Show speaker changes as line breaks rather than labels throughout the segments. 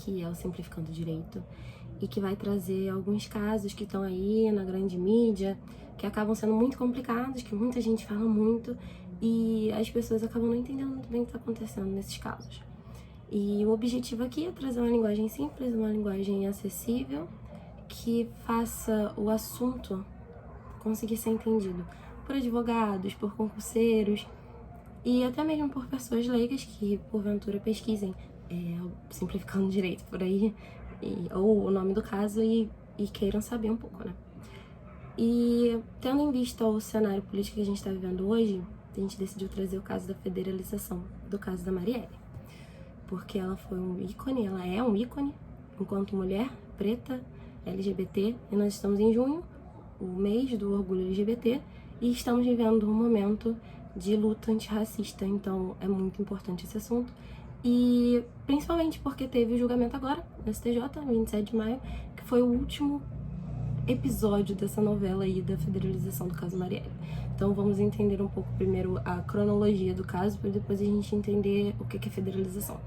que é o Simplificando Direito, e que vai trazer alguns casos que estão aí na grande mídia, que acabam sendo muito complicados, que muita gente fala muito, e as pessoas acabam não entendendo muito bem o que está acontecendo nesses casos. E o objetivo aqui é trazer uma linguagem simples, uma linguagem acessível, que faça o assunto conseguir ser entendido por advogados, por concurseiros e até mesmo por pessoas leigas que, porventura, pesquisem Simplificando Direito por aí, ou o nome do caso e queiram saber um pouco, né? E tendo em vista o cenário político que a gente está vivendo hoje, a gente decidiu trazer o caso da federalização, do caso da Marielle. Porque ela foi um ícone, ela é um ícone, enquanto mulher, preta, LGBT, e nós estamos em junho, o mês do orgulho LGBT, e estamos vivendo um momento de luta antirracista, então é muito importante esse assunto. E principalmente porque teve o julgamento agora, no STJ, 27 de maio, que foi o último episódio dessa novela aí da federalização do caso Marielle. Então vamos entender um pouco primeiro a cronologia do caso, para depois a gente entender o que é federalização.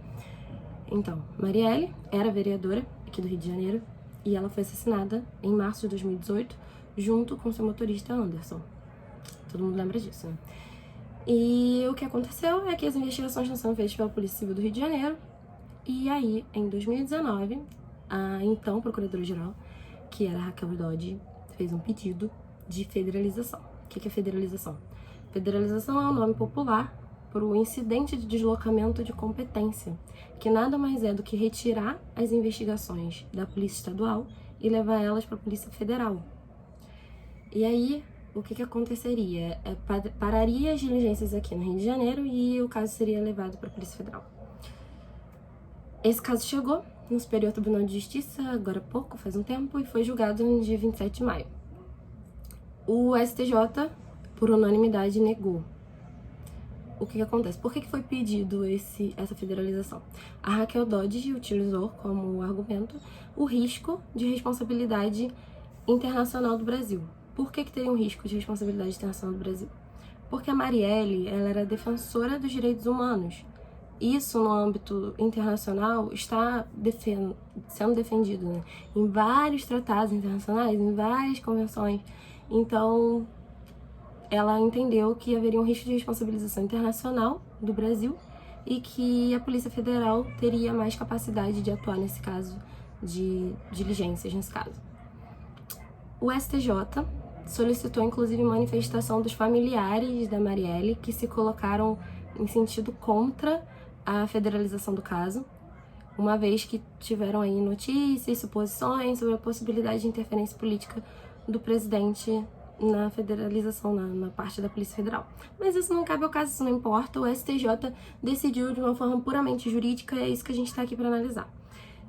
Então, Marielle era vereadora aqui do Rio de Janeiro e ela foi assassinada em março de 2018, junto com seu motorista Anderson. Todo mundo lembra disso, né? E o que aconteceu é que as investigações não são feitas pela Polícia Civil do Rio de Janeiro. E aí, em 2019, a então procuradora-geral, que era Raquel Dodge, fez um pedido de federalização. O que é federalização? Federalização é um nome popular para o incidente de deslocamento de competência, que nada mais é do que retirar as investigações da Polícia Estadual e levar elas para a Polícia Federal. E aí, o que aconteceria? Pararia as diligências aqui no Rio de Janeiro e o caso seria levado para a Polícia Federal. Esse caso chegou no Superior Tribunal de Justiça, agora há pouco, faz um tempo, e foi julgado no dia 27 de maio. O STJ, por unanimidade, negou. O que acontece? Por que foi pedido essa federalização? A Raquel Dodge utilizou como argumento o risco de responsabilidade internacional do Brasil. Por que teria um risco de responsabilidade internacional do Brasil? Porque a Marielle, ela era defensora dos direitos humanos. Isso, no âmbito internacional, está sendo defendido, né? Em vários tratados internacionais, em várias convenções. Então, ela entendeu que haveria um risco de responsabilização internacional do Brasil e que a Polícia Federal teria mais capacidade de atuar nesse caso, de diligências nesse caso. O STJ solicitou, inclusive, manifestação dos familiares da Marielle, que se colocaram em sentido contra a federalização do caso, uma vez que tiveram aí notícias, suposições sobre a possibilidade de interferência política do presidente na federalização, na parte da Polícia Federal. Mas isso não cabe ao caso, isso não importa, o STJ decidiu de uma forma puramente jurídica e é isso que a gente está aqui para analisar.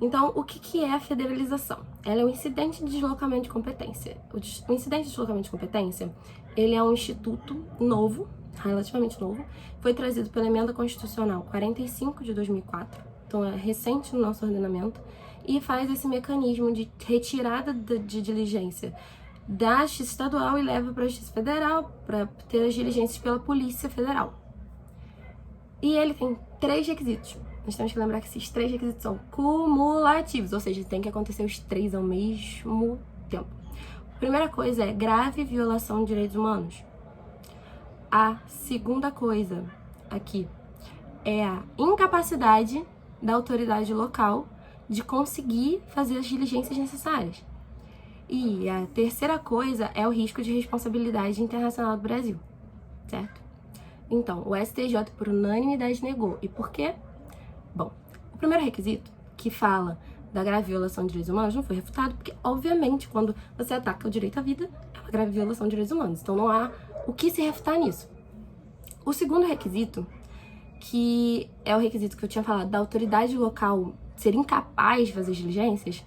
Então, o que é a federalização? Ela é um incidente de deslocamento de competência. O incidente de deslocamento de competência, ele é um instituto novo, relativamente novo, foi trazido pela Emenda Constitucional 45 de 2004, então é recente no nosso ordenamento, e faz esse mecanismo de retirada de diligência da Justiça Estadual e leva para a Justiça Federal para ter as diligências pela Polícia Federal. E ele tem 3 requisitos. Nós temos que lembrar que esses 3 requisitos são cumulativos, ou seja, tem que acontecer os 3 ao mesmo tempo. A primeira coisa é grave violação de direitos humanos. A segunda coisa aqui é a incapacidade da autoridade local de conseguir fazer as diligências necessárias. E a terceira coisa é o risco de responsabilidade internacional do Brasil, certo? Então, o STJ por unanimidade negou. E por quê? Bom, o primeiro requisito, que fala da grave violação de direitos humanos, não foi refutado, porque, obviamente, quando você ataca o direito à vida, é uma grave violação de direitos humanos. Então, não há o que se refutar nisso. O segundo requisito, que é o requisito que eu tinha falado, da autoridade local ser incapaz de fazer diligências,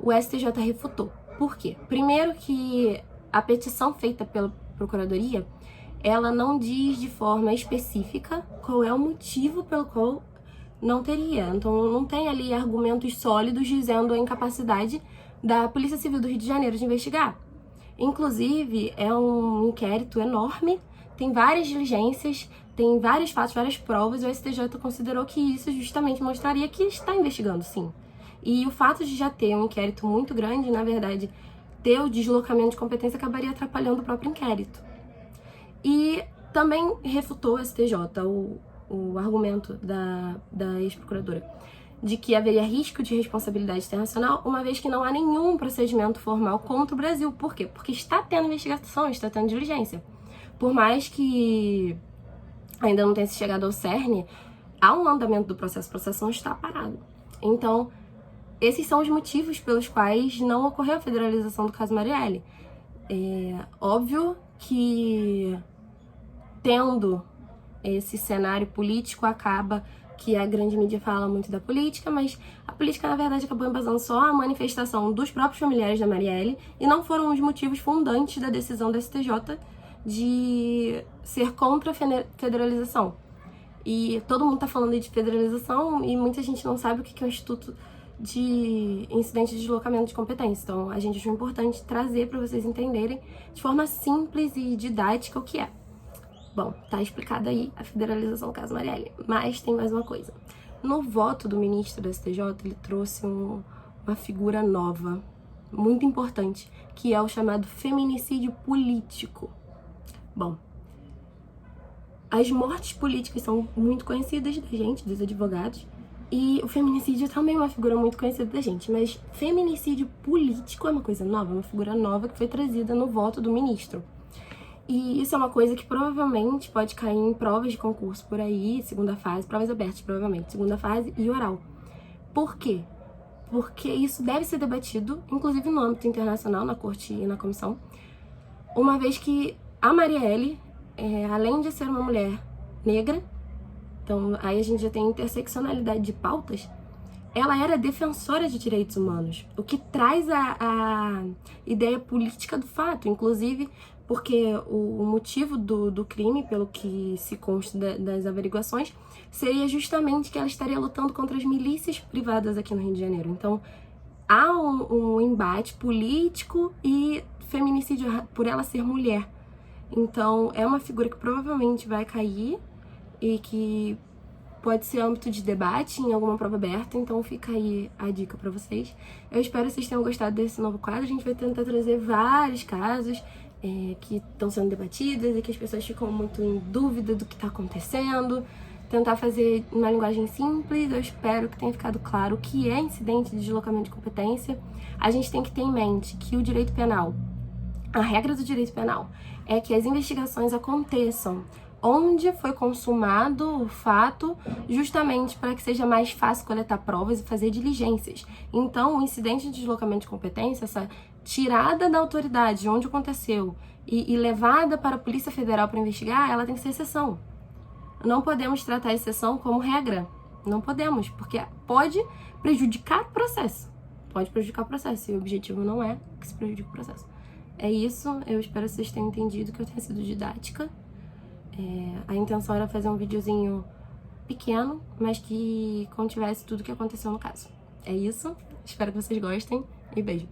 o STJ refutou. Por quê? Primeiro que a petição feita pela Procuradoria, ela não diz de forma específica qual é o motivo pelo qual não teria. Então, não tem ali argumentos sólidos dizendo a incapacidade da Polícia Civil do Rio de Janeiro de investigar. Inclusive, é um inquérito enorme, tem várias diligências, tem vários fatos, várias provas, e o STJ considerou que isso justamente mostraria que está investigando, sim. E o fato de já ter um inquérito muito grande, na verdade, ter o deslocamento de competência acabaria atrapalhando o próprio inquérito. E também refutou o STJ o argumento da ex-procuradora de que haveria risco de responsabilidade internacional, uma vez que não há nenhum procedimento formal contra o Brasil. Por quê? Porque está tendo investigação, está tendo diligência. Por mais que ainda não tenha se chegado ao cerne, há um andamento do processo, o processo não está parado. Então, esses são os motivos pelos quais não ocorreu a federalização do caso Marielle. É óbvio que, tendo esse cenário político, acaba que a grande mídia fala muito da política, mas a política, na verdade, acabou embasando só a manifestação dos próprios familiares da Marielle e não foram os motivos fundantes da decisão do STJ de ser contra a federalização. E todo mundo tá falando de federalização e muita gente não sabe o que é o Instituto de Incidente de Deslocamento de Competência. Então, a gente achou importante trazer para vocês entenderem de forma simples e didática o que é. Bom, tá explicada aí a federalização do caso Marielle, mas tem mais uma coisa. No voto do ministro do STJ, ele trouxe uma figura nova, muito importante, que é o chamado feminicídio político. Bom, as mortes políticas são muito conhecidas da gente, dos advogados, e o feminicídio também é uma figura muito conhecida da gente, mas feminicídio político é uma coisa nova, uma figura nova que foi trazida no voto do ministro. E isso é uma coisa que provavelmente pode cair em provas de concurso por aí, segunda fase, provas abertas provavelmente, segunda fase e oral. Por quê? Porque isso deve ser debatido, inclusive no âmbito internacional, na corte e na comissão, uma vez que a Marielle, além de ser uma mulher negra, então aí a gente já tem interseccionalidade de pautas, ela era defensora de direitos humanos, o que traz a ideia política do fato, inclusive porque o motivo do crime, pelo que se consta das averiguações, seria justamente que ela estaria lutando contra as milícias privadas aqui no Rio de Janeiro. Então, há um embate político e feminicídio por ela ser mulher. Então, é uma figura que provavelmente vai cair e que pode ser âmbito de debate em alguma prova aberta, então fica aí a dica pra vocês. Eu espero que vocês tenham gostado desse novo quadro. A gente vai tentar trazer vários casos que estão sendo debatidos e que as pessoas ficam muito em dúvida do que está acontecendo. Tentar fazer uma linguagem simples. Eu espero que tenha ficado claro o que é incidente de deslocamento de competência. A gente tem que ter em mente que o direito penal, a regra do direito penal, é que as investigações aconteçam onde foi consumado o fato, justamente para que seja mais fácil coletar provas e fazer diligências. Então, o incidente de deslocamento de competência, essa tirada da autoridade de onde aconteceu e levada para a Polícia Federal para investigar, ela tem que ser exceção. Não podemos tratar a exceção como regra. Não podemos, porque pode prejudicar o processo. Pode prejudicar o processo, e o objetivo não é que se prejudique o processo. É isso, eu espero que vocês tenham entendido, que eu tenha sido didática. A intenção era fazer um videozinho pequeno, mas que contivesse tudo o que aconteceu no caso. É isso, espero que vocês gostem e beijo!